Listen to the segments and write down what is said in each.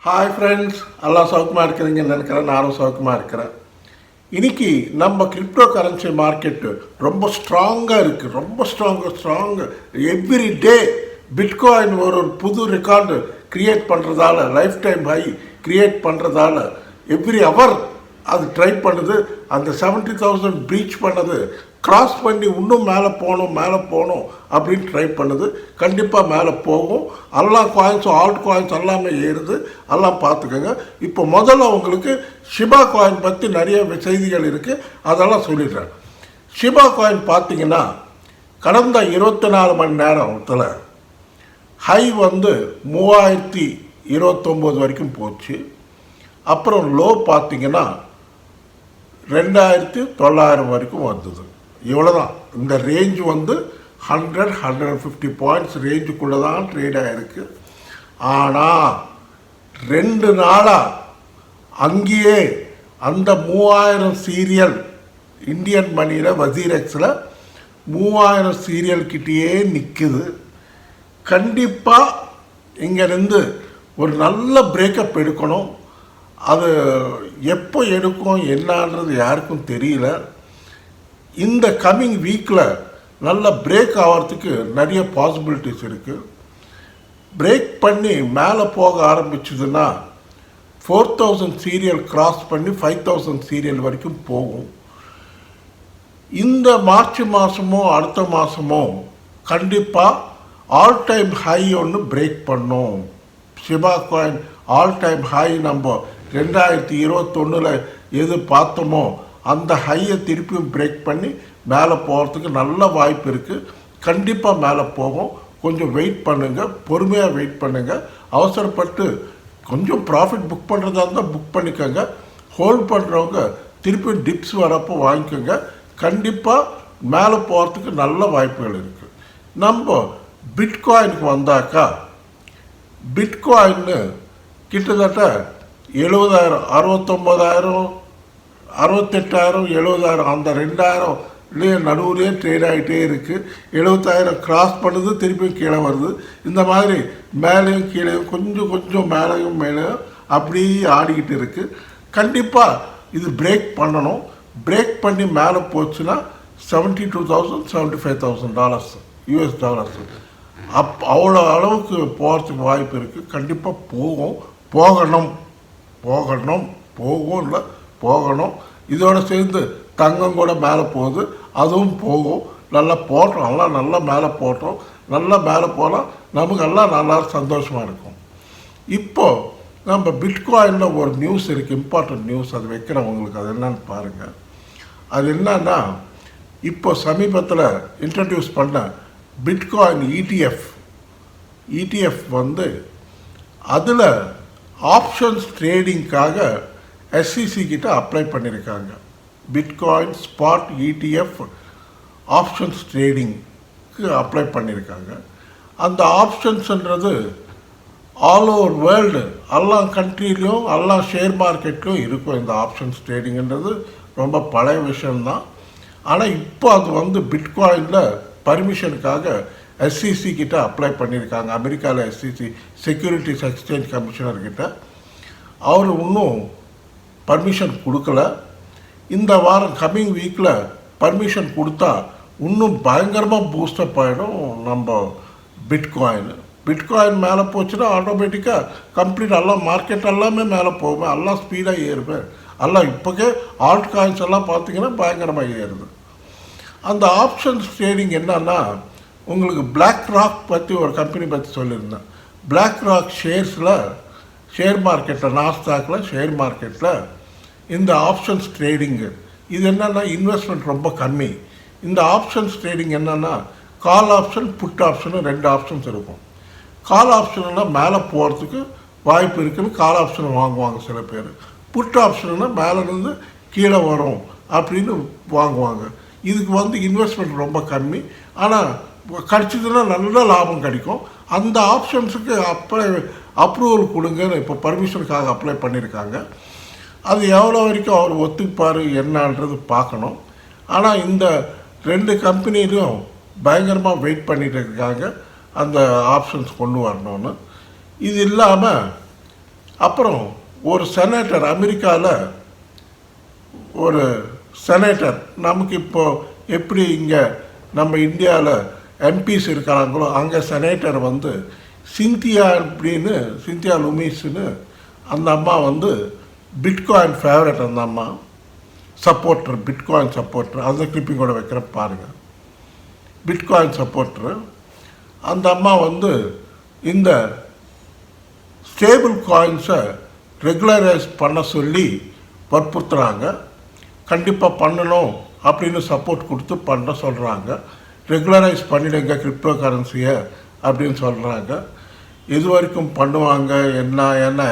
Hi friends, எல்லாம் சௌக்கமாக இருக்கிறீங்கன்னு நினைக்கிறேன். நானும் சௌக்கமாக இருக்கிறேன். இன்றைக்கி நம்ம கிரிப்டோ கரன்சி மார்க்கெட்டு ரொம்ப ஸ்ட்ராங்காக இருக்குது. ரொம்ப ஸ்ட்ராங்கு. எவ்ரி டே பிட்காயின் ஒரு புது ரெக்கார்டு க்ரியேட் பண்ணுறதால, லைஃப் டைம் ஹை க்ரியேட் பண்ணுறதால எவ்ரி ஹவர் அது ட்ரை பண்ணுது. அந்த 70,000 ப்ரீச் பண்ணது, கிராஸ் பண்ணி இன்னும் மேலே போகணும் அப்படின்னு ட்ரை பண்ணுது. கண்டிப்பாக மேலே போகும். எல்லா காயின்ஸும், ஆல்ட் காயின்ஸ் எல்லாமே ஏறுது. எல்லாம் பார்த்துக்கோங்க. இப்போ முதல்ல உங்களுக்கு ஷிபா காயின் பற்றி நிறைய செய்திகள் இருக்குது, அதெல்லாம் சொல்லிடுறேன். ஷிபா காயின் பார்த்தீங்கன்னா கடந்த 24 மணி நேரத்தில் ஹை 3029 வரைக்கும் போச்சு. அப்புறம் லோ பார்த்தீங்கன்னா 2900 வரைக்கும் வந்தது. இவ்வளோதான். இந்த ரேஞ்ச் 100-150 பாயிண்ட்ஸ் ரேஞ்சுக்குள்ளே தான் ட்ரேட் ஆகிருக்கு. ஆனால் 2 நாளாக அங்கேயே அந்த 3000 சீரியல் இந்தியன் மணியில் வசீரெக்ஸில் 3000 சீரியல் கிட்டேயே நிற்குது. கண்டிப்பாக இங்கேருந்து ஒரு நல்ல பிரேக்கப் எடுக்கணும். அது எப்போ எடுக்கும் என்னன்றது யாருக்கும் தெரியல. இந்த கம்மிங் வீக்கில் நல்ல பிரேக் ஆகிறதுக்கு நிறைய பாசிபிலிட்டிஸ் இருக்குது. பிரேக் பண்ணி மேலே போக ஆரம்பிச்சதுன்னா 4000 சீரியல் கிராஸ் பண்ணி 5000 சீரியல் வரைக்கும் போகும். இந்த மார்ச் மாதமோ அடுத்த மாதமோ கண்டிப்பாக ஆல் டைம் ஹை ஒன்று பிரேக் பண்ணும். ஷிபா காயின் ஆல் டைம் ஹை நம்ம 2021 எது பார்த்தோமோ அந்த ஹையை திருப்பியும் பிரேக் பண்ணி மேலே போகிறதுக்கு நல்ல வாய்ப்பு இருக்குது. கண்டிப்பாக மேலே போகும். கொஞ்சம் வெயிட் பண்ணுங்கள், பொறுமையாக வெயிட் பண்ணுங்கள். அவசரப்பட்டு கொஞ்சம் ப்ராஃபிட் புக் பண்ணுறதா இருந்தால் புக் பண்ணிக்கோங்க. ஹோல்ட் பண்ணுறவங்க திருப்பி டிப்ஸ் வரப்போ வாங்கிக்கோங்க. கண்டிப்பாக மேலே போகிறதுக்கு நல்ல வாய்ப்புகள் இருக்குது. நம்ம பிட்காயினுக்கு வந்தாக்கா, பிட்காயின்னு கிட்டத்தட்ட 70,000, 69,000, 68,000, 70,000 அந்த 2000 நடுவுலேயே ட்ரேட் ஆகிட்டே இருக்குது. 70,000 கிராஸ் பண்ணுது, திருப்பியும் கீழே வருது. இந்த மாதிரி மேலேயும் கீழேயும் கொஞ்சம் மேலேயும் அப்படியே ஆடிக்கிட்டு இருக்குது. கண்டிப்பாக இது பிரேக் பண்ணணும். பிரேக் பண்ணி மேலே போச்சுன்னா $72,000 $75,000 US டாலர்ஸ் அவ்வளோ அளவுக்கு போகிறதுக்கு வாய்ப்பு இருக்குது. கண்டிப்பாக போகணும். இதோட சேர்ந்து தங்கம் கூட மேலே போகுது, அதுவும் போகும். நல்லா போட்டோம், நல்லா மேலே போட்டோம். நல்லா மேலே போனால் நமக்கு எல்லாம் நல்லா சந்தோஷமாக இருக்கும். இப்போது நம்ம பிட்காயினில் ஒரு நியூஸ் இருக்குது, இம்பார்ட்டன்ட் நியூஸ். அது வைக்கிறவங்களுக்கு அது என்னன்னு பாருங்கள். அது என்னன்னா, இப்போ சமீபத்தில் இன்ட்ரடியூஸ் பண்ண பிட்காயின் ETF அதில் ஆப்ஷன்ஸ் ட்ரேடிங்காக SEC கிட்ட அப்ளை பண்ணியிருக்காங்க. பிட்காயின் ஸ்பாட் ETF ஆப்ஷன்ஸ் ட்ரேடிங்க்கு அப்ளை பண்ணியிருக்காங்க. அந்த ஆப்ஷன்ஸ்ன்றது ஆல் ஓவர் வேர்ல்டு எல்லா கண்ட்ரிலையும் எல்லா ஷேர் மார்க்கெட்லையும் இருக்கும். இந்த ஆப்ஷன்ஸ் ட்ரேடிங்கிறது ரொம்ப பழைய விஷயம்தான். ஆனால் இப்போ அது பிட்காயினில் பர்மிஷனுக்காக SEC கிட்ட அப்ளை பண்ணியிருக்காங்க. அமெரிக்காவில் SEC செக்யூரிட்டிஸ் எக்ஸ்சேஞ்ச் கமிஷனர்கிட்ட. அவர் இன்னும் பர்மிஷன் கொடுக்கல. இந்த வாரம் கம்மிங் வீக்கில் பர்மிஷன் கொடுத்தா இன்னும் பயங்கரமாக பூஸ்டப் ஆகிடும் நம்ம பிட்காயின் மேலே போச்சுன்னா ஆட்டோமேட்டிக்காக கம்ப்ளீட் எல்லாம் மார்க்கெட் எல்லாமே மேலே போகும். எல்லாம் ஸ்பீடாக ஏறுவேன். எல்லாம் இப்போக்கே ஆல்ட் காயின்ஸ் எல்லாம் பார்த்தீங்கன்னா பயங்கரமாக ஏறுது. அந்த ஆப்ஷன்ஸ் ட்ரேடிங் என்னன்னா, உங்களுக்கு பிளாக் ராக் பற்றி ஒரு கம்பெனி பற்றி சொல்லியிருந்தேன். பிளாக் ராக் ஷேர் மார்க்கெட்டில், நாஸ்டாக்கில் ஷேர் மார்க்கெட்டில் இந்த ஆப்ஷன்ஸ் ட்ரேடிங்கு இது என்னென்னா இன்வெஸ்ட்மெண்ட் ரொம்ப கம்மி. இந்த ஆப்ஷன்ஸ் ட்ரேடிங் என்னென்னா கால் ஆப்ஷன், புட் ஆப்ஷனு 2 ஆப்ஷன்ஸ் இருக்கும். கால் ஆப்ஷன்னா மேலே போகிறதுக்கு வாய்ப்பு இருக்குன்னு கால் ஆப்ஷன் வாங்குவாங்க சில பேர். புட் ஆப்ஷன்னா மேலேருந்து கீழே வரும் அப்படின்னு வாங்குவாங்க. இதுக்கு இன்வெஸ்ட்மெண்ட் ரொம்ப கம்மி. ஆனால் கிடச்சிதுன்னா நல்ல லாபம் கிடைக்கும். அந்த ஆப்ஷன்ஸுக்கு அப்ரூவல் கொடுங்கன்னு இப்போ பர்மிஷனுக்காக அப்ளை பண்ணியிருக்காங்க. அது எவ்வளோ வரைக்கும் அவர் ஒத்துப்பார் என்னன்றது பார்க்கணும். ஆனால் இந்த 2 கம்பெனிலையும் பயங்கரமாக வெயிட் பண்ணிட்டு இருக்காங்க அந்த ஆப்ஷன்ஸ் கொண்டு வரணும்னு. இது இல்லாமல் அப்புறம் ஒரு செனேட்டர், அமெரிக்காவில் ஒரு செனேட்டர், நமக்கு இப்போது எப்படி இங்கே நம்ம இந்தியாவில் எம்பிஸ் இருக்கிறாங்களோ அங்கே செனேட்டர் வந்து சிந்தியா லூமிஸ்னு அந்த அம்மா வந்து பிட்காயின் ஃபேவரட். அந்த அம்மா சப்போர்ட்டர், பிட்காயின் சப்போர்ட்டர். அந்த கிளிப்பிங்கோட வைக்கிற பாருங்கள். பிட்காயின் சப்போர்ட்டரு. அந்த அம்மா வந்து இந்த ஸ்டேபிள் காயின்ஸை ரெகுலரைஸ் பண்ண சொல்லி வற்புறுத்துறாங்க. கண்டிப்பாக பண்ணணும் அப்படின்னு சப்போர்ட் கொடுத்து பண்ண சொல்கிறாங்க. ரெகுலரைஸ் பண்ணிடுங்க கிரிப்டோ கரன்சியை அப்படின்னு சொல்கிறாங்க. இது வரைக்கும் பண்ணுவாங்க என்ன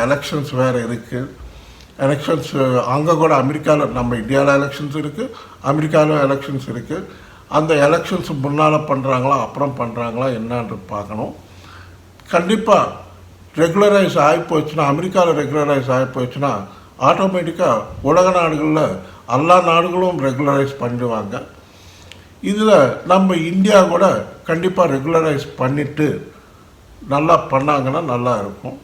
எலெக்ஷன்ஸ் வேறு இருக்குது. எலெக்ஷன்ஸ் அங்கே கூட அமெரிக்காவில், நம்ம இந்தியாவில் எலெக்ஷன்ஸ் இருக்குது, அமெரிக்காவில் எலெக்ஷன்ஸ் இருக்குது. அந்த எலெக்ஷன்ஸ் முன்னால் பண்ணுறாங்களா அப்புறம் பண்ணுறாங்களா என்னன்னு பார்க்கணும். கண்டிப்பாக ரெகுலரைஸ் ஆகி போச்சுன்னா, அமெரிக்காவில் ரெகுலரைஸ் ஆகி போச்சுன்னா ஆட்டோமேட்டிக்காக உலக நாடுகளில் எல்லா நாடுகளும் ரெகுலரைஸ் பண்ணிடுவாங்க. இதில் நம்ம இந்தியா கூட கண்டிப்பாக ரெகுலரைஸ் பண்ணிவிட்டு நல்லா பண்ணாங்கன்னா நல்லா இருக்கும்.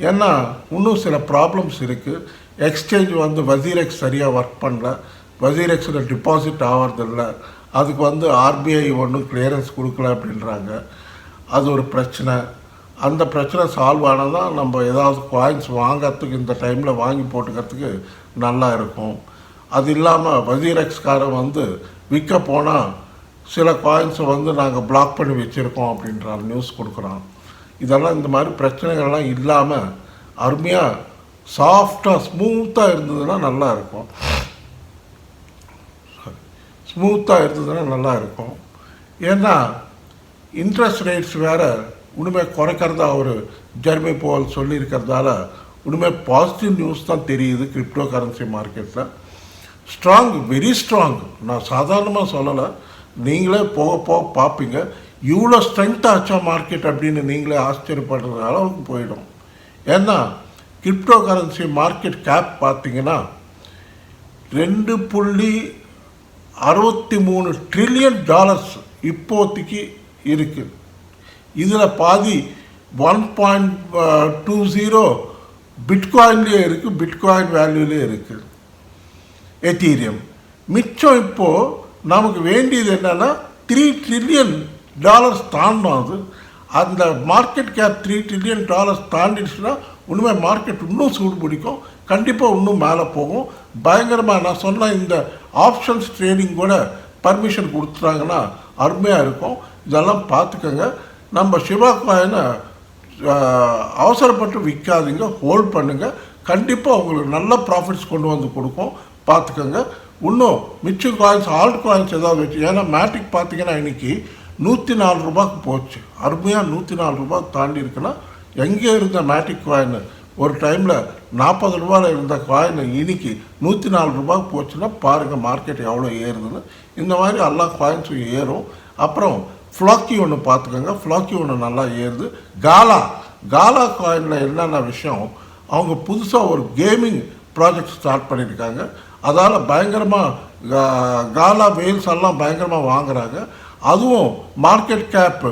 ஏன்னா இன்னும் சில ப்ராப்ளம்ஸ் இருக்குது. எக்ஸ்சேஞ்ச் வந்து வசீரெக்ஸ் சரியாக ஒர்க் பண்ணல, வசீரெக்ஸில் டிபாசிட் ஆகிறதில்ல, அதுக்கு வந்து ஆர்பிஐ ஒன்றும் கிளியரன்ஸ் கொடுக்கல அப்படின்றாங்க. அது ஒரு பிரச்சனை. அந்த பிரச்சனை சால்வ் ஆனால் தான் நம்ம ஏதாவது காயின்ஸ் வாங்கிறதுக்கு இந்த டைமில் வாங்கி போட்டுக்கிறதுக்கு நல்லா இருக்கும். அது இல்லாமல் வசீரெக்ஸ்காரன் வந்து விற்க போனால் சில காயின்ஸை வந்து நாங்கள் பிளாக் பண்ணி வச்சுருக்கோம் அப்படின்ற நியூஸ் கொடுக்குறான். இதெல்லாம் இந்த மாதிரி பிரச்சனைகள்லாம் இல்லாமல் அருமையாக சாஃப்டாக ஸ்மூத்தாக இருந்ததுன்னா நல்லா இருக்கும். ஸ்மூத்தாக இருந்ததுன்னா நல்லா இருக்கும். ஏன்னா இன்ட்ரெஸ்ட் ரேட்ஸ் வேறு உண்மை குறைக்கிறதா ஒரு ஜெர்மி போல் சொல்லியிருக்கிறதால உண்மை பாசிட்டிவ் நியூஸ் தான் தெரியுது கிரிப்டோ கரன்சி மார்க்கெட்டில். Strong, very strong. நான் சாதாரணமாக சொல்லலை, நீங்களே போக போக பார்ப்பீங்க. இவ்வளோ ஸ்ட்ரென்த் ஆச்சா மார்க்கெட் அப்படின்னு நீங்களே ஆச்சரியப்படுற அளவுக்கு போயிடும். ஏன்னா கிரிப்டோ கரன்சி மார்க்கெட் கேப் பார்த்தீங்கன்னா $2.63 ட்ரில்லியன் இப்போதைக்கு இருக்குது. இதில் பாதி 1.20 பிட்காயின்லேயே இருக்குது, பிட்காயின் வேல்யூலேயே இருக்குது, எத்தீரியம். மிச்சம் இப்போது நமக்கு வேண்டியது என்னென்னா $3 ட்ரில்லியன் தாண்டணும். அது அந்த மார்க்கெட் கேப் $3 ட்ரில்லியன் தாண்டிடுச்சுன்னா உண்மை மார்க்கெட் இன்னும் சூடு பிடிக்கும், கண்டிப்பாக இன்னும் மேலே போகும் பயங்கரமாக. நான் சொன்ன இந்த ஆப்ஷன்ஸ் ட்ரேடிங் கூட பர்மிஷன் கொடுத்துட்டாங்கன்னா அருமையாக இருக்கும். இதெல்லாம் பார்த்துக்கோங்க. நம்ம ஷிபா காயினை அவசரப்பட்டு விற்காதீங்க, ஹோல்ட் பண்ணுங்கள். கண்டிப்பாக உங்களுக்கு நல்ல ப்ராஃபிட்ஸ் கொண்டு வந்து கொடுக்கும், பார்த்துக்கோங்க. இன்னும் மிச்ச காயின்ஸ், ஆல்ட் காயின்ஸ் ஏதாவது வச்சு, ஏன்னா மேட்டிக் பார்த்தீங்கன்னா இன்றைக்கி $104 போச்சு. அருமையாக $104 தாண்டி இருக்குன்னா, எங்கே இருந்த மேட்டிக் காயின் ஒரு டைமில் $40 இருந்த காயின் இன்னைக்கு $104 போச்சுன்னா பாருங்கள் மார்க்கெட் எவ்வளோ ஏறுதுன்னு. இந்த மாதிரி எல்லா காயின்ஸும் ஏறும். அப்புறம் ஃப்ளாக்கி ஒன்று பார்த்துக்கோங்க, ஃப்ளாக்கி ஒன்று நல்லா ஏறுது. காலா காயினில் என்னென்ன விஷயம், அவங்க புதுசாக ஒரு கேமிங் ப்ராஜெக்ட் ஸ்டார்ட் பண்ணியிருக்காங்க. அதால் பயங்கரமாக காலா வேல்ஸ் எல்லாம் பயங்கரமாக வாங்குகிறாங்க. அதுவும் மார்க்கெட் கேப்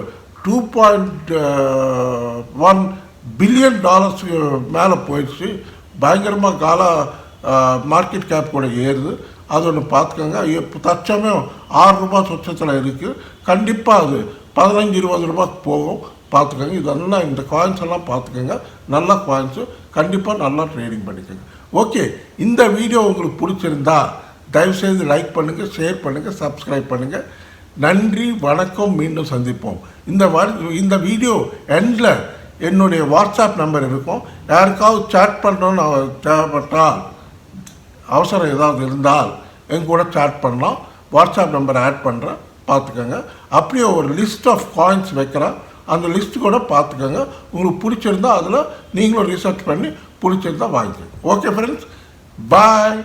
$2.1 பில்லியன் மேலே போயிடுச்சு. பயங்கரமாக காலா மார்க்கெட் கேப் கூட ஏறுது. அது ஒன்று பார்த்துக்கோங்க. இப்போ தற்சமயம் $6 சொச்சத்தில் இருக்குது. கண்டிப்பாக அது $15-20 போகும், பார்த்துக்கோங்க. இதெல்லாம் இந்த காயின்ஸ் எல்லாம் பார்த்துக்கோங்க, நல்ல காயின்ஸு, கண்டிப்பாக நல்லா ட்ரேடிங் பண்ணிக்கோங்க. ஓகே, இந்த வீடியோ உங்களுக்கு பிடிச்சிருந்தா தயவுசெய்து லைக் பண்ணுங்கள், ஷேர் பண்ணுங்கள், சப்ஸ்கிரைப் பண்ணுங்கள். நன்றி, வணக்கம். மீண்டும் சந்திப்போம். இந்த வீடியோ எண்டில் என்னுடைய வாட்ஸ்அப் நம்பர் இருக்கும். யாருக்காவது சேட் பண்ணணும்னு தேவைப்பட்டால், அவசரம் ஏதாவது இருந்தால் எங்க கூட சேட் பண்ணலாம். வாட்ஸ்அப் நம்பர் ஆட் பண்ணுறேன், பார்த்துக்கோங்க. அப்படியே ஒரு லிஸ்ட் ஆஃப் காயின்ஸ் வைக்கிறேன், அந்த லிஸ்ட் கூட பார்த்துக்கோங்க. உங்களுக்கு பிடிச்சிருந்தா அதில் நீங்களும் ரிசர்ச் பண்ணி பிடிச்சிருந்தா வாங்கிக்கோங்க. ஓகே ஃப்ரெண்ட்ஸ், பாய்.